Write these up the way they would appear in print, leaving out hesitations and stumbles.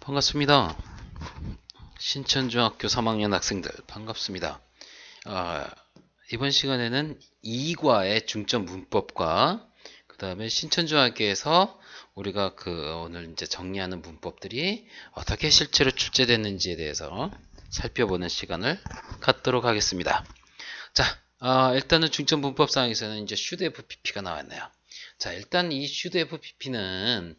반갑습니다. 신천중학교 3학년 학생들 반갑습니다. 아, 이번 시간에는 2과의 중점 문법과 그 다음에 신천중학교에서 우리가 오늘 이제 정리하는 문법들이 어떻게 실제로 출제됐는지에 대해서 살펴보는 시간을 갖도록 하겠습니다. 자, 일단은 중점 문법상에서는 이제 should have pp가 나왔네요. 자, 일단 이 should have pp는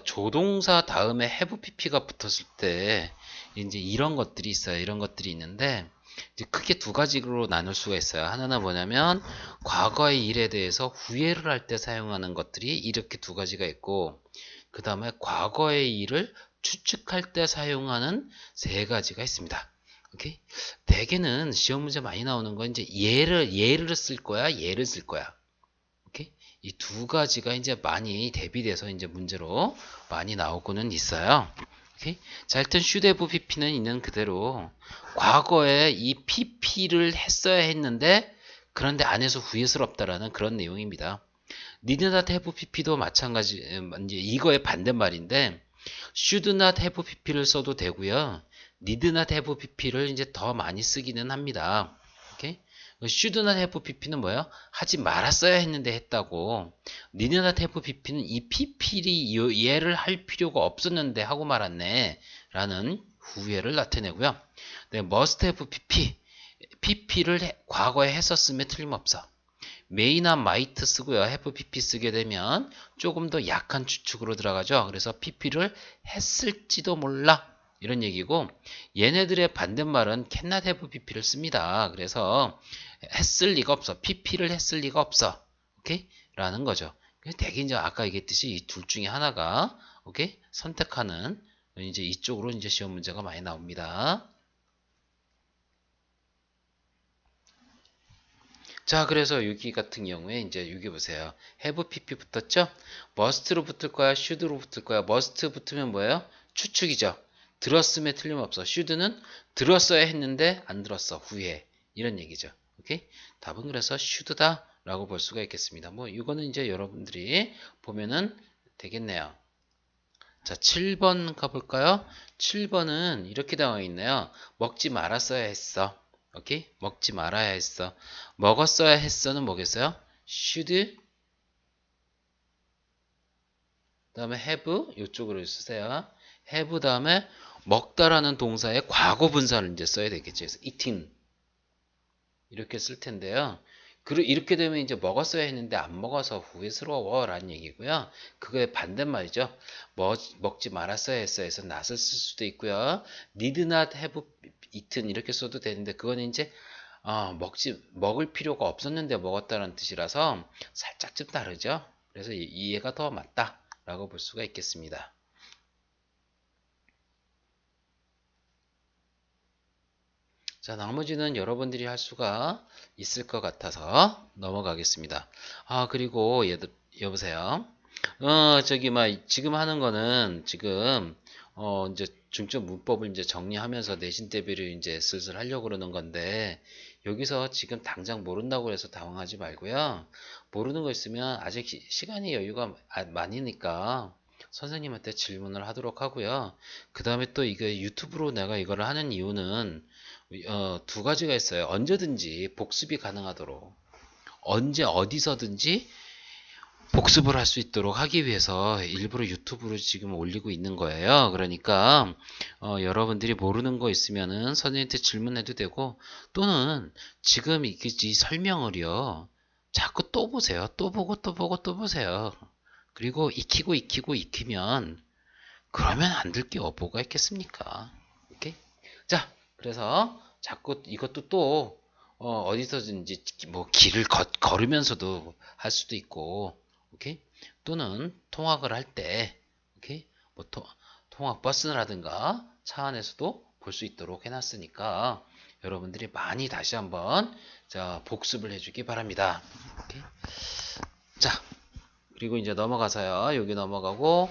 조동사 다음에 have pp가 붙었을 때 이제 이런 것들이 있어요. 이런 것들이 있는데 이제 크게 두 가지로 나눌 수가 있어요. 하나는 뭐냐면 과거의 일에 대해서 후회를 할 때 사용하는 것들이 이렇게 두 가지가 있고, 그 다음에 과거의 일을 추측할 때 사용하는 세 가지가 있습니다. 오케이? 대개는 시험 문제 많이 나오는 건 이제 예를 쓸 거야, 예를 쓸 거야. 오케이? 이 두 가지가 이제 많이 대비돼서 이제 문제로 많이 나오고는 있어요. 오케이? 자, 일단 should have pp는 있는 그대로 과거에 이 pp를 했어야 했는데 그런데 안 해서 후회스럽다라는 그런 내용입니다. need not have pp도 마찬가지, 이제 이거의 반대말인데 should not have pp를 써도 되고요. need not have pp를 이제 더 많이 쓰기는 합니다. 오케이? should not have pp는 뭐예요? 하지 말았어야 했는데 했다고. need not have pp는 이 pp를 얘를 할 필요가 없었는데 하고 말았네 라는 후회를 나타내고요. 네, must have pp를 과거에 했었으면 틀림없어. may나 might 쓰고요. have pp 쓰게 되면 조금 더 약한 추측으로 들어가죠. 그래서 pp를 했을지도 몰라 이런 얘기고, 얘네들의 반대말은 cannot have pp를 씁니다. 그래서 했을 리가 없어. pp를 했을 리가 없어. 오케이? 라는 거죠. 대개 이제 아까 얘기했듯이 이 둘 중에 하나가 오케이? 선택하는 이제 이쪽으로 이제 시험 문제가 많이 나옵니다. 자, 그래서 여기 같은 경우에 이제 여기 보세요. have pp 붙었죠? must로 붙을 거야, should로 붙을 거야. must 붙으면 뭐예요? 추측이죠. 들었음에 틀림없어. should는 들었어야 했는데 안 들었어. 후회. 이런 얘기죠. 오케이? 답은 그래서 should다 라고 볼 수가 있겠습니다. 뭐 이거는 이제 여러분들이 보면은 되겠네요. 자, 7번 가볼까요? 7번은 이렇게 나와 있네요. 먹지 말았어야 했어. 오케이? 먹지 말아야 했어. 먹었어야 했어는 뭐겠어요? should, 그 다음에 have, 이쪽으로 쓰세요. have 다음에 먹다라는 동사의 과거 분사를 이제 써야 되겠죠. 그래서 eating. 이렇게 쓸 텐데요. 이렇게 되면 이제 먹었어야 했는데 안 먹어서 후회스러워 라는 얘기고요. 그거의 반대말이죠. 먹지 말았어야 했어 해서 not을 쓸 수도 있고요. need not have eaten 이렇게 써도 되는데 그거는 이제 먹을 필요가 없었는데 먹었다는 뜻이라서 살짝 좀 다르죠. 그래서 이해가 더 맞다 라고 볼 수가 있겠습니다. 자, 나머지는 여러분들이 할 수가 있을 것 같아서 넘어가겠습니다. 그리고 여보세요. 지금 하는 거는 지금 이제 중점 문법을 이제 정리하면서 내신 대비를 이제 슬슬 하려고 그러는 건데, 여기서 지금 당장 모른다고 해서 당황하지 말고요. 모르는 거 있으면 아직 시간이 여유가 많으니까 선생님한테 질문을 하도록 하고요. 그 다음에 또 이게 유튜브로 내가 이거를 하는 이유는 두 가지가 있어요. 언제든지 복습이 가능하도록, 언제 어디서든지 복습을 할 수 있도록 하기 위해서 일부러 유튜브로 지금 올리고 있는 거예요. 그러니까 여러분들이 모르는 거 있으면은 선생님한테 질문해도 되고, 또는 지금 이 설명을요 자꾸 또 보세요. 또 보고 또 보고 또 보세요. 그리고 익히면 그러면 안 될 게 뭐가 있겠습니까? 오케이? 자, 그래서 자꾸 이것도 또 어디서든지 뭐 길을 걸으면서도 할 수도 있고, 오케이? 또는 통학을 할 때, 오케이? 뭐 통학 버스라든가 차 안에서도 볼 수 있도록 해놨으니까 여러분들이 많이 다시 한번 자 복습을 해주기 바랍니다. 오케이? 자, 그리고 이제 넘어가서요. 여기 넘어가고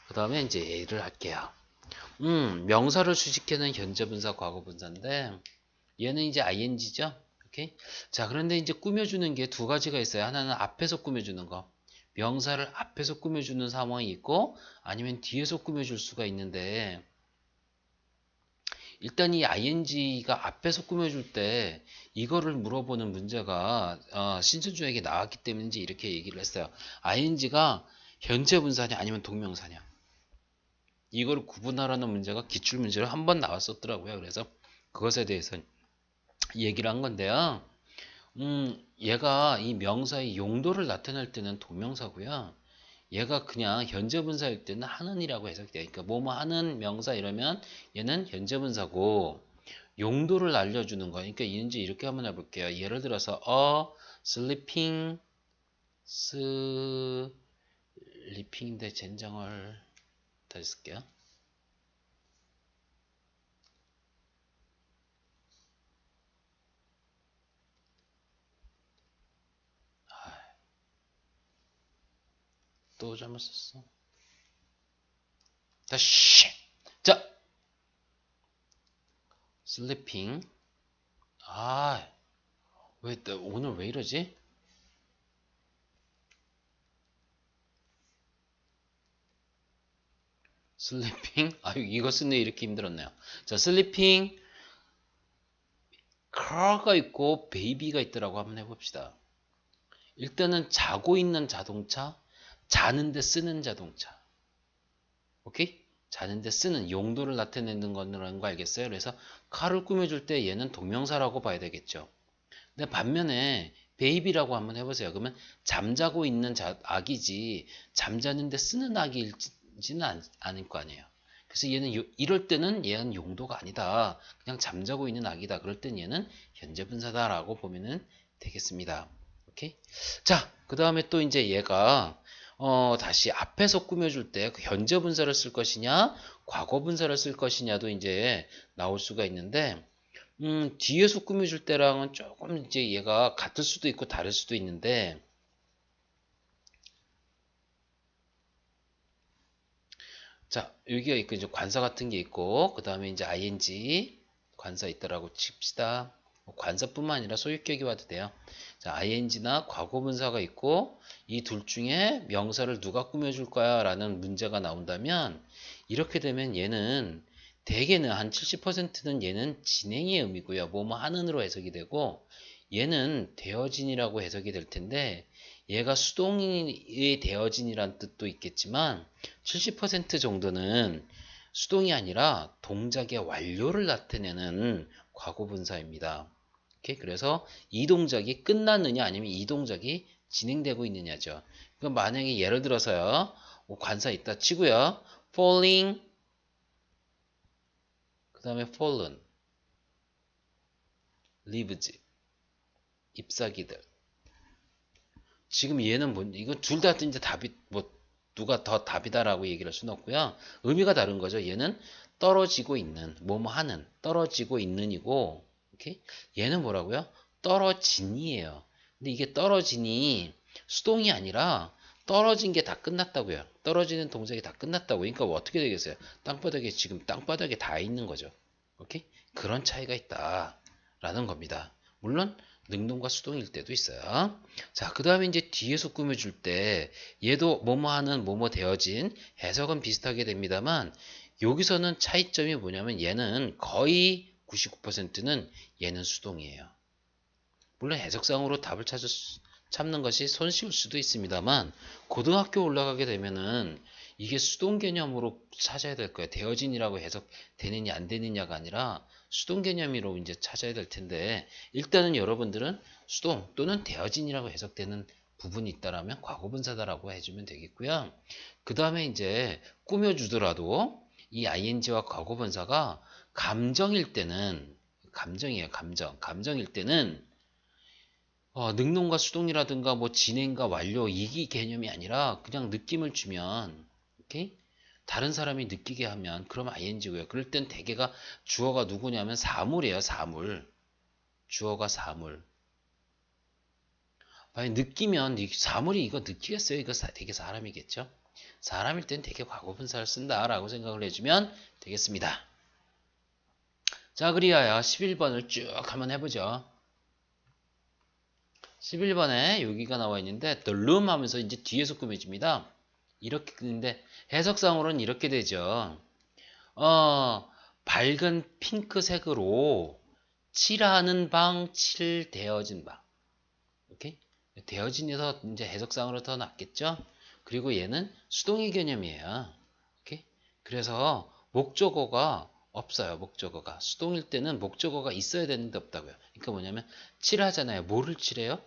그 다음에 이제 예를 할게요. 명사를 수식해는 현재분사, 과거분사인데 얘는 이제 ing죠. 오케이? 자, 그런데 이제 꾸며주는 게 두 가지가 있어요. 하나는 앞에서 꾸며주는 거. 명사를 앞에서 꾸며주는 상황이 있고 아니면 뒤에서 꾸며줄 수가 있는데 일단 이 ing가 앞에서 꾸며줄 때 이거를 물어보는 문제가 신천주에게 나왔기 때문인지 이렇게 얘기를 했어요. ing가 현재 분사냐 아니면 동명사냐 이거를 구분하라는 문제가 기출문제로 한 번 나왔었더라고요. 그래서 그것에 대해서 얘기를 한 건데요. 얘가 이 명사의 용도를 나타낼 때는 동명사고요. 얘가 그냥 현재 분사일 때는 하는이라고 해석돼요. 그러니까 뭐뭐 하는 명사 이러면 얘는 현재 분사고 용도를 알려주는 거. 그러니까 이제 이렇게 한번 해볼게요. 예를 들어서 sleeping, sleeping인데 젠장을 다시 쓸게요. 또 잘못 썼어. 다시. 자, sleeping. 오늘 왜 이러지? sleeping. 이거 쓰네 이렇게 힘들었네요. 자, sleeping. car가 있고 baby가 있더라고 한번 해봅시다. 일단은 자고 있는 자동차, 자는데 쓰는 자동차. 오케이? 자는데 쓰는 용도를 나타내는 거라는 거 알겠어요? 그래서 car을 꾸며줄 때 얘는 동명사라고 봐야 되겠죠. 근데 반면에 베이비라고 한번 해보세요. 그러면 잠자고 있는 아기지 잠자는데 쓰는 아기일지는 않을 거 아니에요. 그래서 얘는 이럴 때는 얘는 용도가 아니다. 그냥 잠자고 있는 아기다. 그럴 땐 얘는 현재 분사다라고 보면은 되겠습니다. 오케이? 자, 그 다음에 또 이제 얘가 다시 앞에서 꾸며줄 때 그 현재 분사를 쓸 것이냐, 과거 분사를 쓸 것이냐도 이제 나올 수가 있는데 뒤에서 꾸며줄 때랑은 조금 이제 얘가 같을 수도 있고 다를 수도 있는데 자, 여기가 있고 이제 관사 같은 게 있고 그 다음에 이제 ing 관사 있다라고 칩시다. 관사뿐만 아니라 소유격이 와도 돼요. 자, ing나 과거분사가 있고 이 둘 중에 명사를 누가 꾸며줄 거야 라는 문제가 나온다면 이렇게 되면 얘는 대개는 한 70%는 얘는 진행의 의미고요. 뭐뭐 하는으로 해석이 되고 얘는 되어진이라고 해석이 될 텐데 얘가 수동이 되어진이란 뜻도 있겠지만 70% 정도는 수동이 아니라 동작의 완료를 나타내는 과거분사입니다. 오케이? 그래서 이 동작이 끝났느냐 아니면 이 동작이 진행되고 있느냐죠. 그럼 만약에 예를 들어서요. 관사 있다 치고요. falling 그 다음에 fallen leaves 잎사귀들 지금 얘는 이건 둘 다 이제 답이 누가 더 답이다라고 얘기를 할 수는 없고요. 의미가 다른 거죠. 얘는 떨어지고 있는 뭐뭐 하는 떨어지고 있는이고 오케이? 얘는 뭐라고요? 떨어진이에요. 근데 이게 떨어진이 수동이 아니라 떨어진 게 다 끝났다고요. 떨어지는 동작이 다 끝났다고. 그러니까 어떻게 되겠어요? 땅바닥에 지금 땅바닥에 다 있는 거죠. 오케이? 그런 차이가 있다라는 겁니다. 물론 능동과 수동일 때도 있어요. 자, 그 다음에 이제 뒤에서 꾸며줄 때 얘도 뭐뭐 하는 뭐뭐 되어진 해석은 비슷하게 됩니다만 여기서는 차이점이 뭐냐면 얘는 거의 99%는 얘는 수동이에요. 물론 해석상으로 답을 찾는 것이 손쉬울 수도 있습니다만 고등학교 올라가게 되면은 이게 수동 개념으로 찾아야 될 거예요. 되어진이라고 해석되느냐 안 되느냐가 아니라 수동 개념으로 이제 찾아야 될 텐데 일단은 여러분들은 수동 또는 되어진이라고 해석되는 부분이 있다라면 과거분사다라고 해주면 되겠고요. 그 다음에 이제 꾸며주더라도 이 ing와 과거분사가 감정일 때는 감정이에요. 감정일 때는 능동과 수동이라든가 뭐 진행과 완료 이기 개념이 아니라 그냥 느낌을 주면 오케이? 다른 사람이 느끼게 하면 그러면 ing고요. 그럴 땐 대개가 주어가 누구냐면 사물이에요. 사물. 주어가 사물. 만약 느끼면 사물이 이거 느끼겠어요? 이거 되게 사람이겠죠? 사람일 땐 되게 과거분사를 쓴다라고 생각을 해주면 되겠습니다. 자, 그리하여 11번을 쭉 한번 해보죠. 11번에 여기가 나와 있는데 the room 하면서 이제 뒤에서 꾸며집니다. 이렇게 근데 해석상으로는 이렇게 되죠. 밝은 핑크색으로 칠하는 방, 칠되어진 방. 오케이? 되어진에서 이제 해석상으로 더 낫겠죠? 그리고 얘는 수동의 개념이에요. 오케이? 그래서 목적어가 없어요. 목적어가. 수동일 때는 목적어가 있어야 되는데 없다고요. 그러니까 뭐냐면 칠하잖아요. 뭐를 칠해요?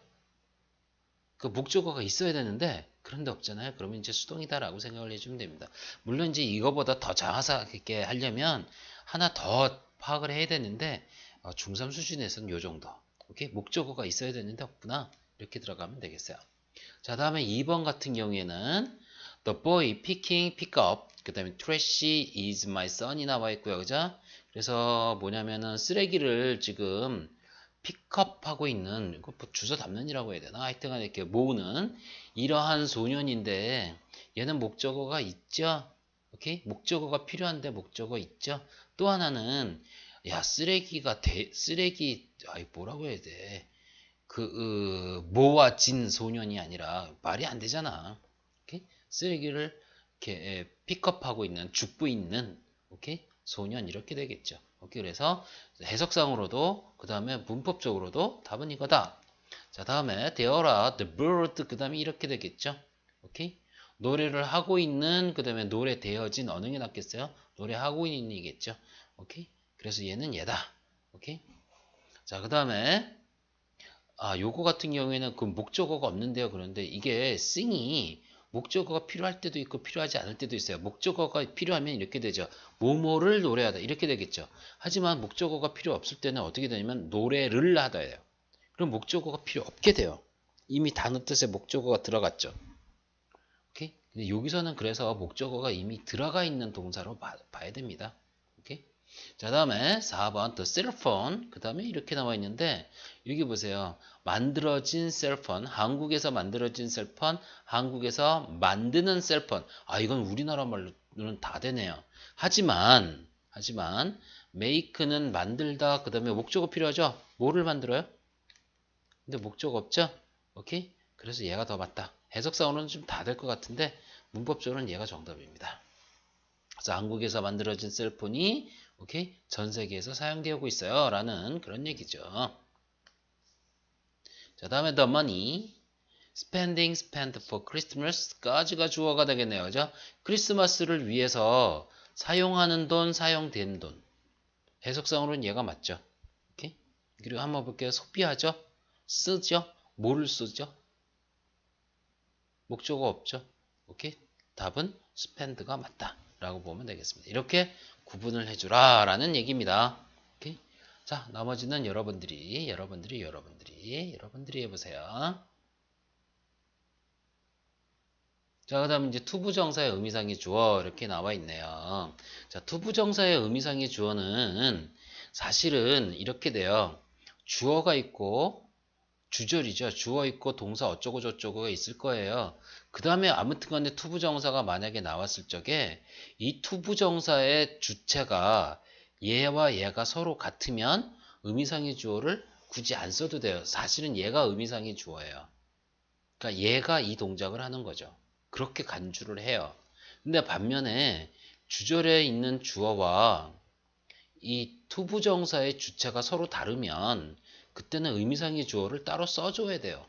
그 목적어가 있어야 되는데 그런데 없잖아요. 그러면 이제 수동이다라고 생각을 해주면 됩니다. 물론 이제 이거보다 더 자세하게 하려면 하나 더 파악을 해야 되는데 중3 수준에서는 요 정도. 오케이? 목적어가 있어야 되는데 없구나. 이렇게 들어가면 되겠어요. 자, 다음에 2번 같은 경우에는 The boy picking, pick up. 그 다음에 trash is my son이 나와 있고요. 그죠? 그래서 뭐냐면은 쓰레기를 지금 픽업하고 있는, 이거 뭐 주워 담는이라고 해야 되나? 하여튼간 이렇게 모으는 이러한 소년인데 얘는 목적어가 있죠? 오케이? 목적어가 필요한데 목적어 있죠? 또 하나는 야, 쓰레기, 아이, 뭐라고 해야 돼? 모아진 소년이 아니라 말이 안 되잖아. 오케이? 쓰레기를 이렇게 픽업하고 있는, 죽고 있는, 오케이? 소년 이렇게 되겠죠. 오케이? 그래서 해석상으로도 그 다음에 문법적으로도 답은 이거다. 자, 다음에 there are the bird 그 다음에 이렇게 되겠죠. 오케이? 노래를 하고 있는 그 다음에 노래 되어진 어느 게 낫겠어요? 노래하고 있는 이겠죠. 오케이? 그래서 얘는 얘다. 오케이? 자, 그 다음에 요거 같은 경우에는 그 목적어가 없는데요. 그런데 이게 sing이 목적어가 필요할 때도 있고 필요하지 않을 때도 있어요. 목적어가 필요하면 이렇게 되죠. 뭐뭐를 노래하다 이렇게 되겠죠. 하지만 목적어가 필요 없을 때는 어떻게 되냐면 노래를 하다예요. 그럼 목적어가 필요 없게 돼요. 이미 단어 뜻에 목적어가 들어갔죠. 오케이? 근데 여기서는 그래서 목적어가 이미 들어가 있는 동사로 봐야 됩니다. 오케이? 자, 다음에 4번 the cell phone. 그 다음에 이렇게 나와 있는데 여기 보세요. 만들어진 셀폰, 한국에서 만들어진 셀폰, 한국에서 만드는 셀폰. 이건 우리나라 말로는 다 되네요. 하지만 make는 만들다. 그 다음에 목적어 필요하죠? 뭐를 만들어요? 근데 목적어 없죠? 오케이? 그래서 얘가 더 맞다. 해석상으로는 좀 다 될 것 같은데 문법적으로는 얘가 정답입니다. 그래서 한국에서 만들어진 셀폰이 오케이? 전 세계에서 사용되고 있어요. 라는 그런 얘기죠. 자, 다음에 the money. spent for Christmas까지가 주어가 되겠네요. 그죠? 크리스마스를 위해서 사용하는 돈, 사용된 돈. 해석상으로는 얘가 맞죠. 오케이? 그리고 한번 볼게요. 소비하죠? 쓰죠? 뭐를 쓰죠? 목적어 없죠? 오케이? 답은 spend가 맞다. 라고 보면 되겠습니다. 이렇게 구분을 해주라 라는 얘기입니다. 오케이? 자, 나머지는 여러분들이 해보세요. 자, 그 다음에 이제 투부정사의 의미상의 주어 이렇게 나와 있네요. 자, 투부정사의 의미상의 주어는 사실은 이렇게 돼요. 주어가 있고 주절이죠. 주어 있고 동사 어쩌고 저쩌고가 있을 거예요. 그 다음에 아무튼 간에 투부정사가 만약에 나왔을 적에 이 투부정사의 주체가 얘와 얘가 서로 같으면 의미상의 주어를 굳이 안 써도 돼요. 사실은 얘가 의미상의 주어예요. 그러니까 얘가 이 동작을 하는 거죠. 그렇게 간주를 해요. 근데 반면에 주절에 있는 주어와 이 투부정사의 주체가 서로 다르면 그때는 의미상의 주어를 따로 써줘야 돼요.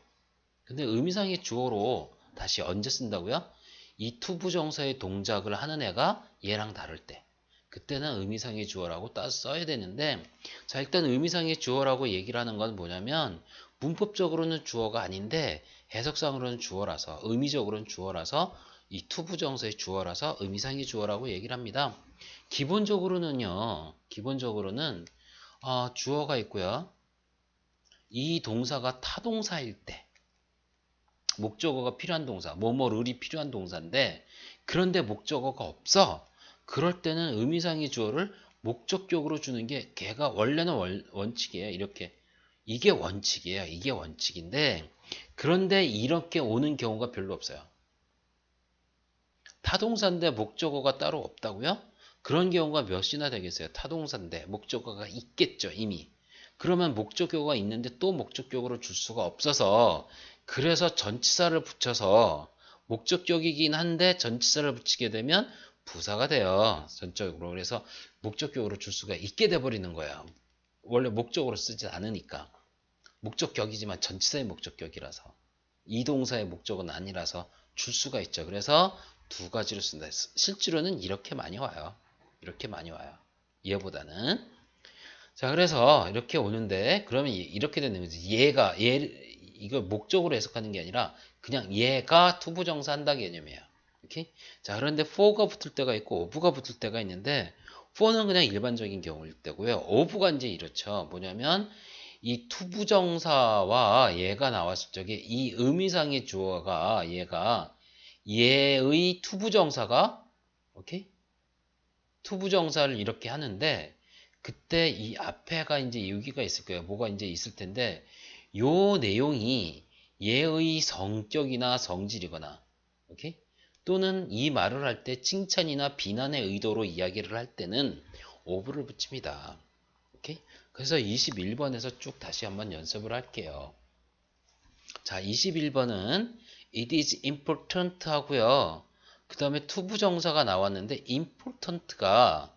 근데 의미상의 주어로 다시 언제 쓴다고요? 이 투부정사의 동작을 하는 애가 얘랑 다를 때. 그때는 의미상의 주어라고 따로 써야 되는데, 자, 일단 의미상의 주어라고 얘기를 하는 건 뭐냐면 문법적으로는 주어가 아닌데 해석상으로는 주어라서, 의미적으로는 주어라서, 이 투부정사의 주어라서 의미상의 주어라고 얘기를 합니다. 기본적으로는 주어가 있고요. 이 동사가 타동사일 때 목적어가 필요한 동사, 뭐뭐를이 필요한 동사인데 그런데 목적어가 없어. 그럴 때는 의미상의 주어를 목적격으로 주는 게 걔가 원래는 원칙이에요. 이렇게. 이게 원칙이에요. 이게 원칙인데 그런데 이렇게 오는 경우가 별로 없어요. 타동사인데 목적어가 따로 없다고요? 그런 경우가 몇이나 되겠어요. 타동사인데 목적어가 있겠죠. 이미. 그러면 목적격어가 있는데 또 목적격어로 줄 수가 없어서 그래서 전치사를 붙여서 목적격이긴 한데 전치사를 붙이게 되면 부사가 돼요. 전적으로. 그래서 목적격으로 줄 수가 있게 돼버리는 거야. 원래 목적으로 쓰지 않으니까. 목적격이지만 전치사의 목적격이라서. 이동사의 목적은 아니라서 줄 수가 있죠. 그래서 두 가지로 쓴다. 실제로는 이렇게 많이 와요. 이렇게 많이 와요. 얘보다는. 자, 그래서 이렇게 오는데 그러면 이렇게 되는 거지. 이걸 목적으로 해석하는 게 아니라 그냥 얘가 투부정사 한다 개념이에요. 이렇게. 자, 그런데 for가 붙을 때가 있고 of가 붙을 때가 있는데 for는 그냥 일반적인 경우일 때고요. of가 이제 이렇죠. 뭐냐면 이 투부정사와 얘가 나왔을 적에 이 의미상의 주어가 얘의 투부정사가 오케이? 투부정사를 이렇게 하는데 그때 이 앞에가 이제 여기가 있을 거예요. 뭐가 이제 있을 텐데 요 내용이 얘의 성격이나 성질이거나 오케이? 또는 이 말을 할 때 칭찬이나 비난의 의도로 이야기를 할 때는 of를 붙입니다. 오케이? 그래서 21번에서 쭉 다시 한번 연습을 할게요. 자, 21번은 it is important 하고요. 그 다음에 투부정사가 나왔는데 important가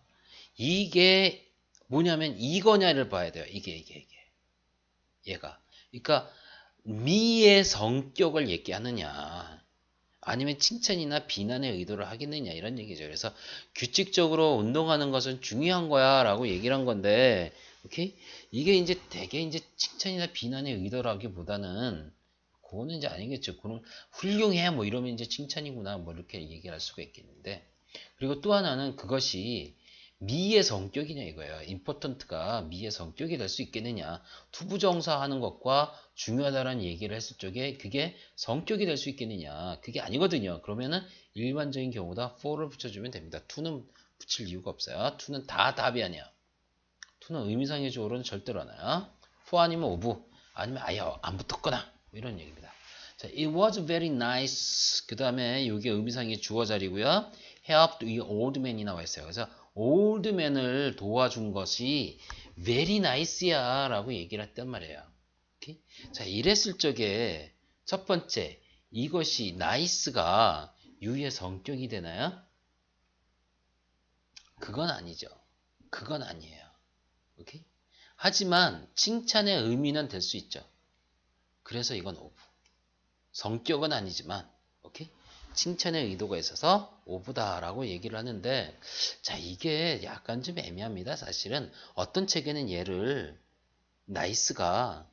이게 뭐냐면 이거냐를 봐야 돼요. 이게. 얘가. 그러니까 미의 성격을 얘기하느냐 아니면 칭찬이나 비난의 의도를 하겠느냐 이런 얘기죠. 그래서 규칙적으로 운동하는 것은 중요한 거야 라고 얘기를 한 건데 오케이? 이게 이제 되게 이제 칭찬이나 비난의 의도라기보다는 그거는 이제 아니겠죠. 그건 훌륭해 뭐 이러면 이제 칭찬이구나 뭐 이렇게 얘기할 수가 있겠는데 그리고 또 하나는 그것이 미의 성격이냐 이거예요. important가 미의 성격이 될 수 있겠느냐. 투부정사 하는 것과 중요하다는 얘기를 했을 적에 그게 성격이 될 수 있겠느냐. 그게 아니거든요. 그러면은 일반적인 경우다 for를 붙여주면 됩니다. to는 붙일 이유가 없어요. to는 다 답이 아니야. to는 의미상의 주어로는 절대로 안 와요. for 아니면 of 아니면 아예 안 붙었거나 뭐 이런 얘기입니다. 자, it was very nice. 그 다음에 이게 의미상의 주어 자리고요. helped the old man이 나와 있어요. 그래서 old man을 도와준 것이 very nice야 라고 얘기를 했단 말이에요. 오케이? 자, 이랬을 적에 첫 번째 이것이 nice가 유의 성격이 되나요? 그건 아니죠. 그건 아니에요. 오케이? 하지만 칭찬의 의미는 될 수 있죠. 그래서 이건 of. 성격은 아니지만 오케이? 칭찬의 의도가 있어서 of다라고 얘기를 하는데 자 이게 약간 좀 애매합니다. 사실은 어떤 책에는 얘를 nice가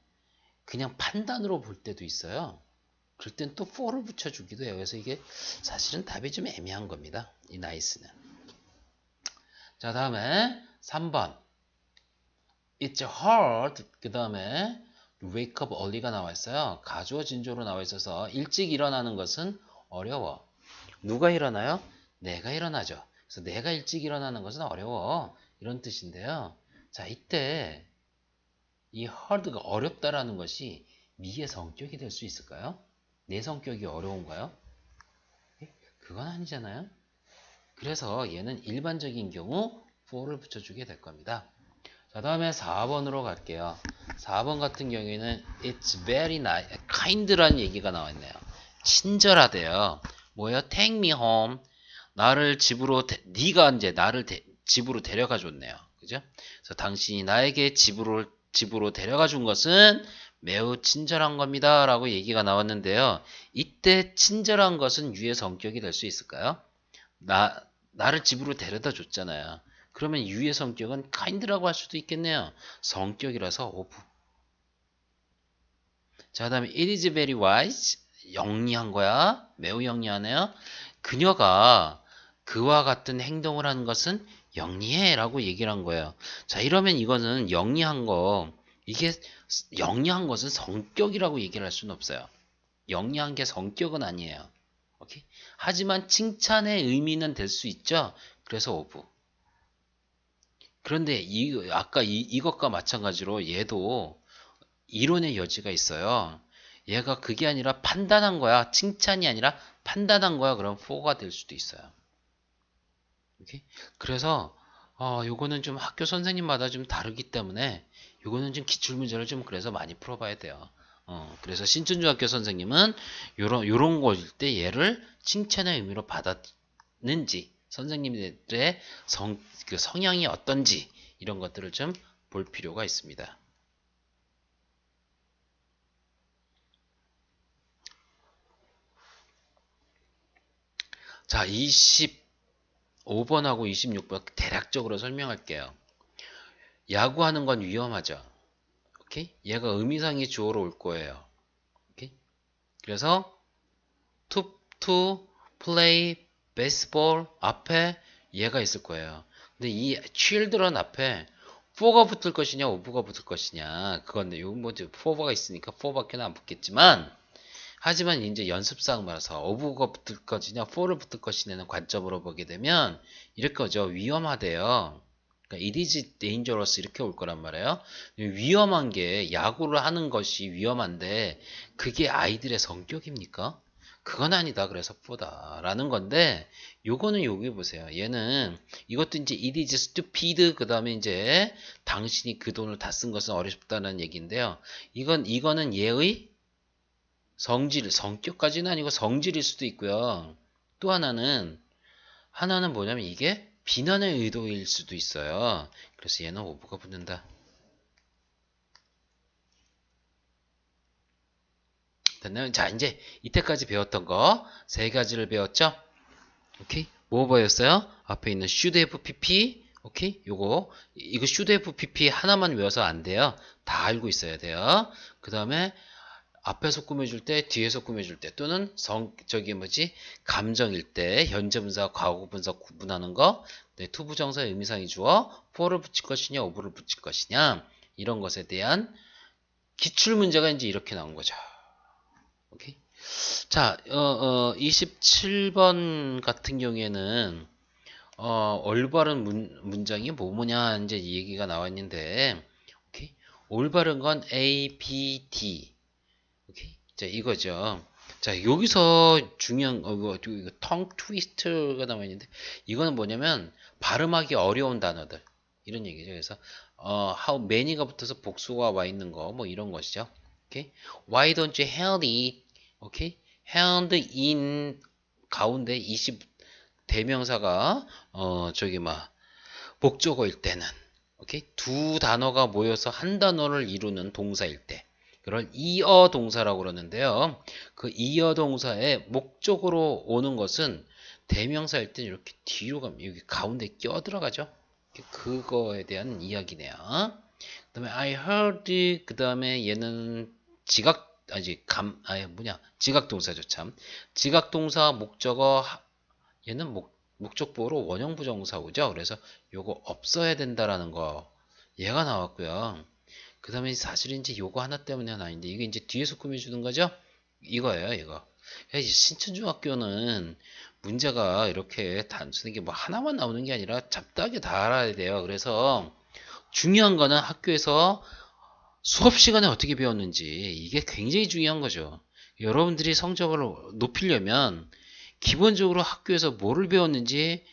그냥 판단으로 볼 때도 있어요. 그럴 땐 또 for를 붙여주기도 해요. 그래서 이게 사실은 답이 좀 애매한 겁니다. 이 nice는. 자 다음에 3번 It's hard 그 다음에 wake up early가 나와 있어요. 가주어 진조로 나와 있어서 일찍 일어나는 것은 어려워. 누가 일어나요? 내가 일어나죠. 그래서 내가 일찍 일어나는 것은 어려워. 이런 뜻인데요. 자, 이때 이 hard가 어렵다라는 것이 미의 성격이 될 수 있을까요? 내 성격이 어려운가요? 그건 아니잖아요. 그래서 얘는 일반적인 경우 for를 붙여주게 될 겁니다. 자, 다음에 4번으로 갈게요. 4번 같은 경우에는 it's very nice, kind라는 얘기가 나와 있네요. 친절하대요. 뭐예요? take me home. 나를 집으로, 네가 이제 나를 집으로 데려가 줬네요. 그죠? 그래서 당신이 나에게 집으로 데려가 준 것은 매우 친절한 겁니다. 라고 얘기가 나왔는데요. 이때 친절한 것은 유의 성격이 될 수 있을까요? 나를 집으로 데려다 줬잖아요. 그러면 유의 성격은 kind라고 할 수도 있겠네요. 성격이라서 of. 자, 다음에 it is very wise. 영리한 거야. 매우 영리하네요. 그녀가 그와 같은 행동을 하는 것은 영리해 라고 얘기를 한 거예요. 자, 이러면 이거는 영리한 거, 이게 영리한 것은 성격이라고 얘기를 할 수는 없어요. 영리한 게 성격은 아니에요. 오케이? 하지만 칭찬의 의미는 될 수 있죠. 그래서 of. 그런데 아까 이것과 마찬가지로 얘도 이론의 여지가 있어요. 얘가 그게 아니라 판단한 거야. 칭찬이 아니라 판단한 거야. 그럼 for가 될 수도 있어요. 오케이? 그래서 요거는 좀 학교 선생님마다 좀 다르기 때문에 요거는 좀 기출문제를 좀 그래서 많이 풀어봐야 돼요. 그래서 신춘중학교 선생님은 요런 거일 때 얘를 칭찬의 의미로 받았는지 선생님들의 그 성향이 어떤지 이런 것들을 좀 볼 필요가 있습니다. 자, 25번하고 26번 대략적으로 설명할게요. 야구하는 건 위험하죠. 오케이? 얘가 의미상의 주어로 올 거예요. 오케이? 그래서 to play baseball 앞에 얘가 있을 거예요. 근데 이 children 앞에 for가 붙을 것이냐 of가 붙을 것이냐 그건데 요 뭐지 for가 있으니까 for밖에 안 붙겠지만 하지만 이제 연습상 말해서 of가 붙을 것이냐 for를 붙을 것이냐는 관점으로 보게 되면 이럴 거죠. 위험하대요. 그러니까 it is dangerous 이렇게 올 거란 말이에요. 위험한 게 야구를 하는 것이 위험한데 그게 아이들의 성격입니까? 그건 아니다. 그래서 보다라는 건데 요거는 여기 보세요. 얘는 이것도 이제 it is stupid 그 다음에 이제 당신이 그 돈을 다 쓴 것은 어렵다는 얘기인데요. 이거는 얘의 성격까지는 아니고 성질일 수도 있고요. 또 하나는 뭐냐면 이게 비난의 의도일 수도 있어요. 그래서 얘는 오브가 붙는다. 됐나요? 자, 이제 이때까지 배웠던 거 세 가지를 배웠죠? 오케이? 뭐 배웠어요? 앞에 있는 should have pp 오케이? 이거 should have pp 하나만 외워서 안 돼요. 다 알고 있어야 돼요. 그 다음에 앞에서 꾸며줄 때, 뒤에서 꾸며줄 때, 또는 감정일 때, 현재 분사, 과거 분사 구분하는 거, 네, 투부정사 의미상의 주어, for를 붙일 것이냐, of를 붙일 것이냐, 이런 것에 대한 기출 문제가 이제 이렇게 나온 거죠. 오케이? 자, 27번 같은 경우에는, 올바른 문장이 뭐냐, 이제 이 얘기가 나왔는데, 오케이? 올바른 건 A, B, D. 오케이? 자, 이거죠. 자, 여기서 중요한, 이거 텅 트위스트가 나와 있는데, 이거는 뭐냐면, 발음하기 어려운 단어들. 이런 얘기죠. 그래서, how many가 붙어서 복수가 와 있는 거, 뭐 이런 것이죠. 오케이? Why don't you hand it? 오케이? hand in 가운데 20 대명사가, 목적어일 때는, 오케이? 두 단어가 모여서 한 단어를 이루는 동사일 때. 그걸 이어 동사라고 그러는데요. 그 이어 동사의 목적으로 오는 것은 대명사일 때 이렇게 뒤로 가면 여기 가운데 껴 들어가죠. 그거에 대한 이야기네요. 그 다음에 I heard 그 다음에 얘는 지각 동사죠 참. 지각 동사 목적어 얘는 목적보호로 원형 부정사 오죠. 그래서 요거 없어야 된다라는 거 얘가 나왔고요. 그 다음에 사실 이제 요거 하나 때문에 아닌데 이게 이제 뒤에서 꾸며주는 거죠? 이거예요, 이거. 신천중학교는 문제가 이렇게 단순하게 뭐 하나만 나오는 게 아니라 잡다하게 다 알아야 돼요. 그래서 중요한 거는 학교에서 수업 시간에 어떻게 배웠는지 이게 굉장히 중요한 거죠. 여러분들이 성적을 높이려면 기본적으로 학교에서 뭐를 배웠는지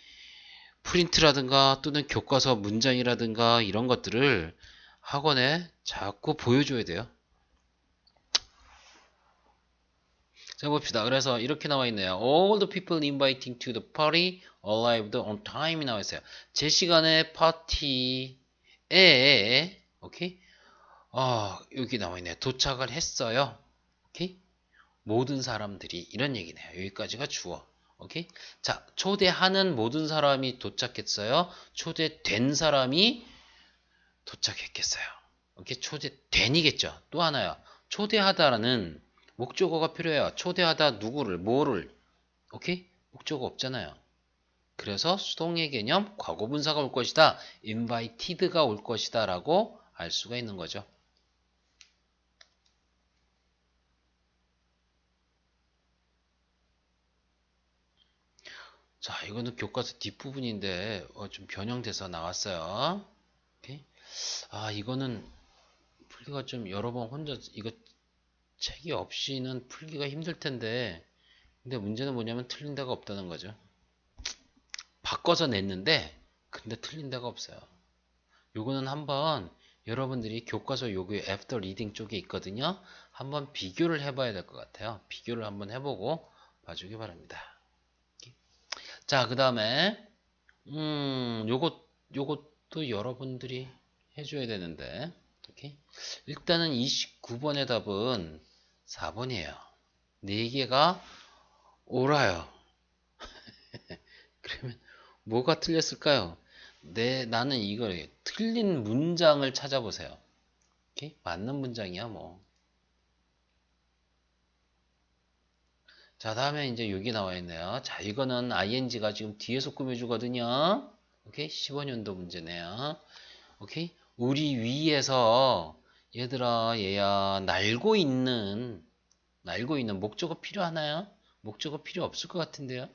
프린트라든가 또는 교과서 문장이라든가 이런 것들을 학원에 자꾸 보여줘야 돼요. 자 봅시다. 그래서 이렇게 나와 있네요. All the people inviting to the party arrived on time 이 나와 있어요. 제 시간에 파티에 오케이? 여기 나와 있네요. 도착을 했어요. 오케이? 모든 사람들이 이런 얘기네요. 여기까지가 주어. 오케이? 자, 초대하는 모든 사람이 도착했어요. 초대된 사람이 도착했겠어요. 오케이? 초대된이겠죠. 또 하나요. 초대하다라는 목적어가 필요해요. 초대하다 누구를, 뭐를. 오케이? 목적어 없잖아요. 그래서 수동의 개념, 과거분사가 올 것이다. invited가 올 것이다. 라고 알 수가 있는 거죠. 자, 이거는 교과서 뒷부분인데 좀 변형돼서 나왔어요. 오케이? 이거는 풀기가 좀 여러 번 혼자 이거 책이 없이는 풀기가 힘들 텐데 근데 문제는 뭐냐면 틀린 데가 없다는 거죠. 바꿔서 냈는데 근데 틀린 데가 없어요. 요거는 한번 여러분들이 교과서 요게 애프터 리딩 쪽에 있거든요. 한번 비교를 해봐야 될 것 같아요. 비교를 한번 해보고 봐주기 바랍니다. 자, 그 다음에 요것도 여러분들이 해줘야 되는데, 오케이? 일단은 29번의 답은 4번이에요. 4개가 옳아요. 그러면 뭐가 틀렸을까요? 나는 이걸 틀린 문장을 찾아보세요. 오케이? 맞는 문장이야, 뭐. 자, 다음에 이제 여기 나와 있네요. 자, 이거는 ing가 지금 뒤에서 꾸며주거든요. 오케이? 15년도 문제네요. 오케이? 우리 위에서 얘들아, 얘야, 날고 있는 목적어 필요하나요? 목적어 필요 없을 것 같은데요.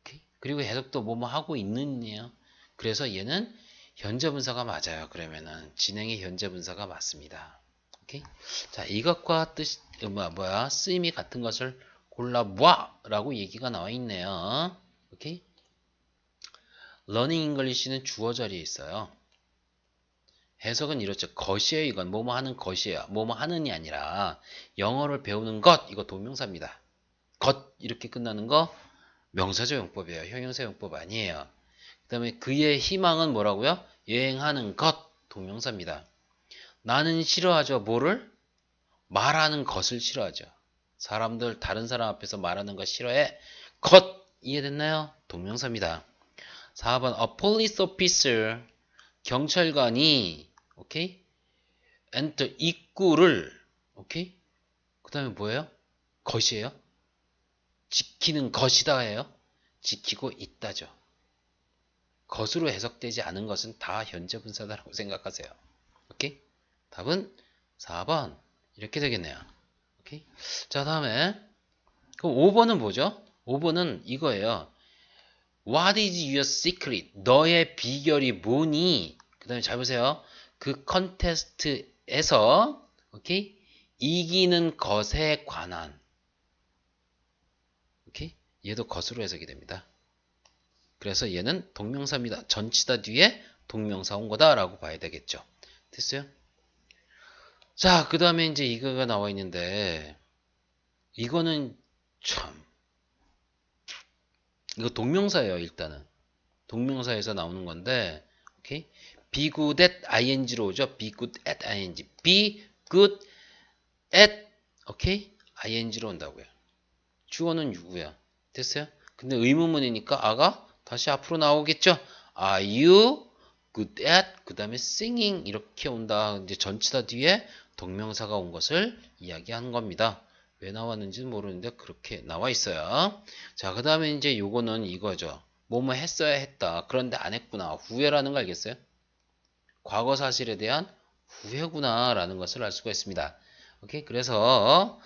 오케이? 그리고 해석도 뭐뭐 하고 있느냐. 그래서 얘는 현재 분사가 맞아요. 그러면은 진행의 현재 분사가 맞습니다. 오케이? 자, 이것과 뜻 쓰임이 같은 것을 골라봐 라고 얘기가 나와 있네요. 오케이? Learning English는 주어 자리에 있어요. 해석은 이렇죠. 것이에요. 이건 뭐뭐 하는 것이에요. 뭐뭐 하는이 아니라 영어를 배우는 것, 이거 동명사입니다. 것 이렇게 끝나는 거 명사조 용법이에요. 형용사 용법 아니에요. 그 다음에 그의 희망은 뭐라고요? 여행하는 것, 동명사입니다. 나는 싫어하죠. 뭐를? 말하는 것을 싫어하죠. 사람들, 다른 사람 앞에서 말하는 거 싫어해. 것, 이해됐나요? 동명사입니다. 4번, a police officer, 경찰관이, 오케이? enter, 입구를, 오케이? 그 다음에 뭐예요? 것이에요? 지키는 것이다 예요. 지키고 있다죠. 것으로 해석되지 않은 것은 다 현재 분사다라고 생각하세요. 오케이? 답은 4번. 이렇게 되겠네요. 오케이? 자, 다음에 그럼 5번은 뭐죠? 5번은 이거예요. What is your secret? 너의 비결이 뭐니? 그 다음에 잘 보세요. 그 컨테스트에서 오케이? 이기는 것에 관한 오케이? 얘도 것으로 해석이 됩니다. 그래서 얘는 동명사입니다. 전치다 뒤에 동명사 온 거다라고 봐야 되겠죠. 됐어요? 자, 그 다음에 이제 이거가 나와 있는데 이거는 참 이거 동명사예요. 일단은 동명사에서 나오는 건데 오케이? be good at ing로 오죠. be good at ing be good at 오케이? ing로 온다고요. 주어는 you고요. 됐어요? 근데 의문문이니까 아가 다시 앞으로 나오겠죠. Are you good at 그 다음에 singing 이렇게 온다. 이제 전치다 뒤에 동명사가 온 것을 이야기하는 겁니다. 왜 나왔는지는 모르는데 그렇게 나와 있어요. 자, 그 다음에 이제 요거는 이거죠. 뭐뭐 했어야 했다. 그런데 안 했구나. 후회라는 거 알겠어요? 과거 사실에 대한 후회구나 라는 것을 알 수가 있습니다. 오케이? 그래서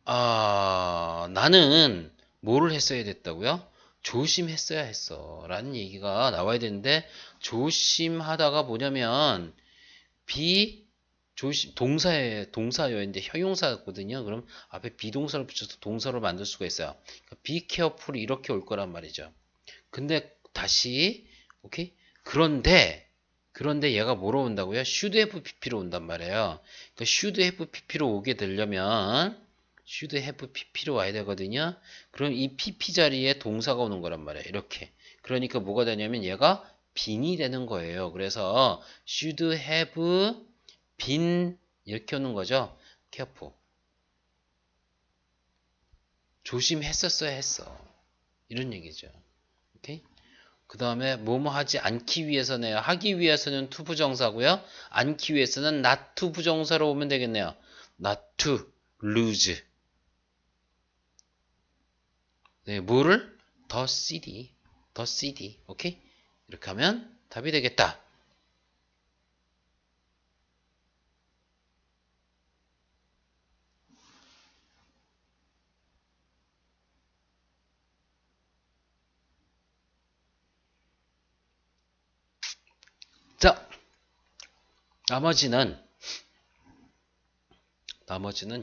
나는 뭐를 했어야 됐다고요? 조심했어야 했어 라는 얘기가 나와야 되는데 조심하다가 뭐냐면 동사였는데 형용사거든요. 그럼 앞에 비동사를 붙여서 동사로 만들 수가 있어요. 그러니까 be careful 이렇게 올 거란 말이죠. 근데 다시 오케이? 그런데 얘가 뭐로 온다고요? should have pp로 온단 말이에요. 그러니까 should have pp로 오게 되려면 should have pp로 와야 되거든요. 그럼 이 pp 자리에 동사가 오는 거란 말이에요. 이렇게. 그러니까 뭐가 되냐면 얘가 빈이 되는 거예요. 그래서 should have been 이렇게 오는 거죠. careful. 조심했었어야 했어. 이런 얘기죠. 오케이? 그 다음에 뭐뭐 하지 않기 위해서네요. 하기 위해서는 to 부정사고요. 않기 위해서는 not to 부정사로 오면 되겠네요. not to lose. 네, 뭐를? the city. 오케이? 이렇게 하면 답이 되겠다. 자, 나머지는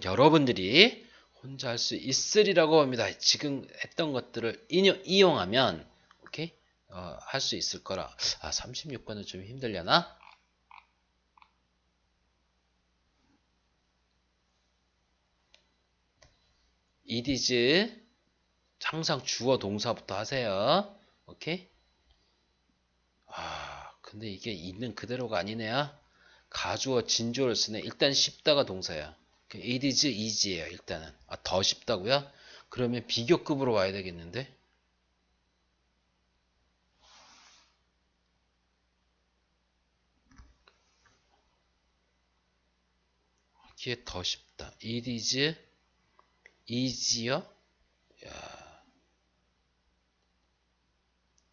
여러분들이 혼자 할 수 있으리라고 봅니다. 지금 했던 것들을 이용하면 오케이? 할 수 있을 거라. 36번은 좀 힘들려나? it is 항상 주어 동사부터 하세요. 오케이? 근데 이게 있는 그대로가 아니네요. 가주어 진주어를 쓰네. 일단 쉽다가 동사야. it is easy예요. 일단은. 더 쉽다고요? 그러면 비교급으로 와야 되겠는데? 이게 더 쉽다. it is easier? 야,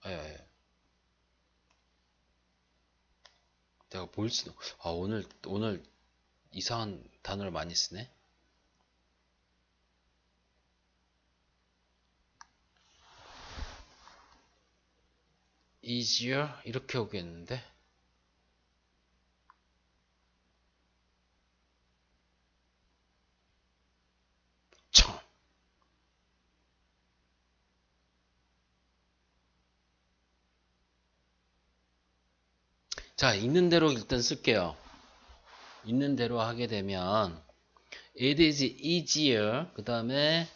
야. 내가 뭘 쓰노? 오늘 이상한 단어를 많이 쓰네. easier 이렇게 오겠는데. 참. 자, 있는 대로 일단 쓸게요. 있는 대로 하게 되면 it is easier 그 다음에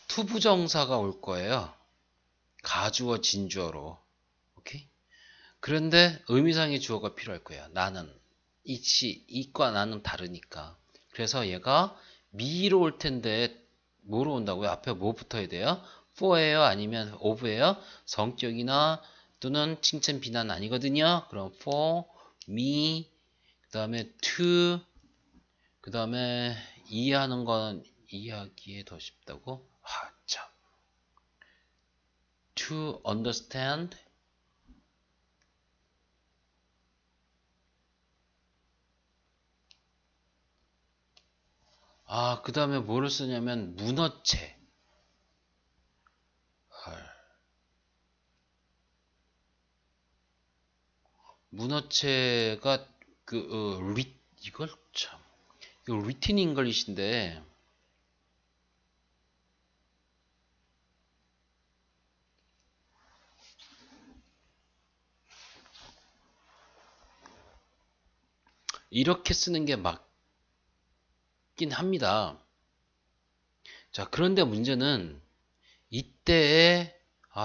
투부정사가 올 거예요. 가주어 진주어로. 오케이? 그런데 의미상의 주어가 필요할 거예요. 나는 it과 나는 다르니까. 그래서 얘가 me로 올 텐데 뭐로 온다고요? 앞에 뭐 붙어야 돼요? for예요? 아니면 of예요? 성격이나 또는 칭찬 비난 아니거든요. 그럼 for, me, 그 다음에 to, 그 다음에 이해하는 건 이해하기에 더 쉽다고? 참. to understand 그 다음에 뭐를 쓰냐면 문어체. 문어체가 이걸 참 이거 리튼 잉글리시인데 이렇게 쓰는 게 맞긴 합니다. 자, 그런데 문제는 이때에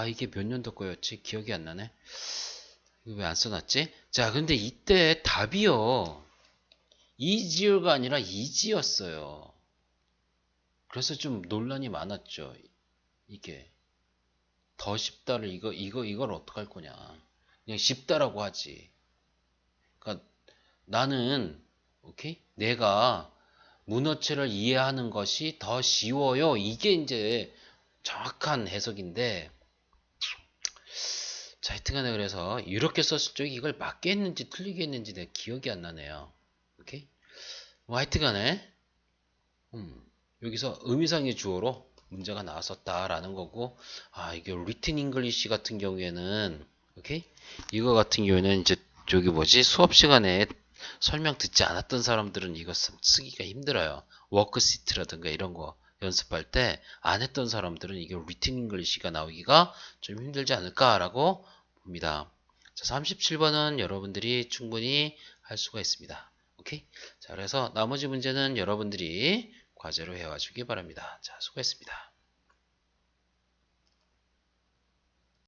이게 몇 년도 거였지? 기억이 안 나네. 이거 왜 안 써놨지? 자, 근데 이때 답이요. easier가 아니라 easy였어요. 그래서 좀 논란이 많았죠. 이게 더 쉽다를 이걸 어떡할 거냐. 그냥 쉽다라고 하지. 그러니까 나는 오케이? 내가 문어체를 이해하는 것이 더 쉬워요. 이게 이제 정확한 해석인데 자, 하여튼간에 그래서 이렇게 썼을 적에 이걸 맞게 했는지 틀리게 했는지 내 기억이 안 나네요. 오케이? 뭐 하여튼간에 여기서 의미상의 주어로 문제가 나왔었다라는 거고 이게 리튼 잉글리시 같은 경우에는 오케이? 이거 같은 경우에는 이제 저기 뭐지? 수업 시간에 설명 듣지 않았던 사람들은 이거 쓰기가 힘들어요. 워크시트라든가 이런 거 연습할 때 안 했던 사람들은 이게 리튼 잉글리시가 나오기가 좀 힘들지 않을까라고 봅니다. 자, 37번은 여러분들이 충분히 할 수가 있습니다. 오케이? 자, 그래서 나머지 문제는 여러분들이 과제로 해와 주기 바랍니다. 자, 수고했습니다.